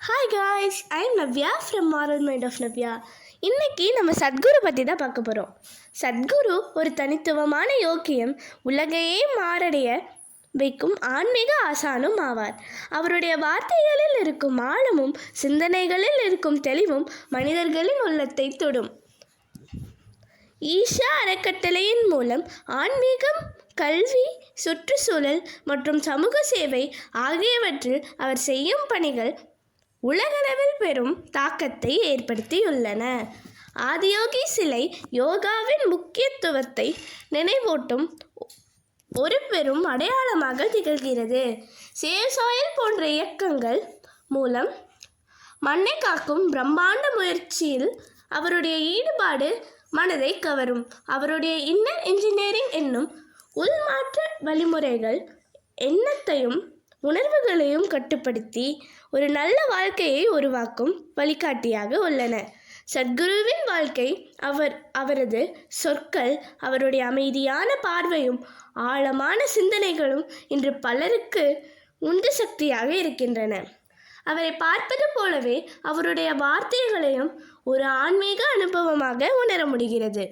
Hi guys, I am Navya from moral mind of Navya. இன்றைக்கி நம்ம சத்குரு பற்றி தான் பார்க்க போகிறோம். சத்குரு ஒரு தனித்துவமான யோக்கியம், உலகையே மாரடைய வைக்கும் ஆன்மீக ஆசானும் ஆவார். அவருடைய வார்த்தைகளில் இருக்கும் ஆழமும் சிந்தனைகளில் இருக்கும் தெளிவும் மனிதர்களின் உள்ளத்தை தொடும். ஈஷா அறக்கட்டளையின் மூலம் ஆன்மீகம், கல்வி, சுற்றுச்சூழல் மற்றும் சமூக சேவை ஆகியவற்றில் அவர் செய்யும் பணிகள் உலகளவில் பெரும் தாக்கத்தை ஏற்படுத்தியுள்ளன. ஆதியோகி சிலை யோகாவின் முக்கியத்துவத்தை நினைவூட்டும் ஒரு பெரும் அடையாளமாக திகழ்கிறது. சேவ் சாயில் போன்ற இயக்கங்கள் மூலம் மண்ணை காக்கும் பிரம்மாண்ட முயற்சியில் அவருடைய ஈடுபாடு மனதை கவரும். அவருடைய இன்னர் இன்ஜினியரிங் என்னும் உள்மாற்ற வழிமுறைகள் எண்ணத்தையும் உணர்வுகளையும் கட்டுப்படுத்தி ஒரு நல்ல வாழ்க்கையை உருவாக்கும் வழிகாட்டியாக உள்ளன. சத்குருவின் வாழ்க்கை, அவரது சொற்கள், அவருடைய அமைதியான பார்வையும் ஆழமான சிந்தனைகளும் இன்று பலருக்கு உந்து சக்தியாக இருக்கின்றன. அவரை பார்ப்பது போலவே அவருடைய வார்த்தைகளையும் ஒரு ஆன்மீக அனுபவமாக உணர முடிகிறது.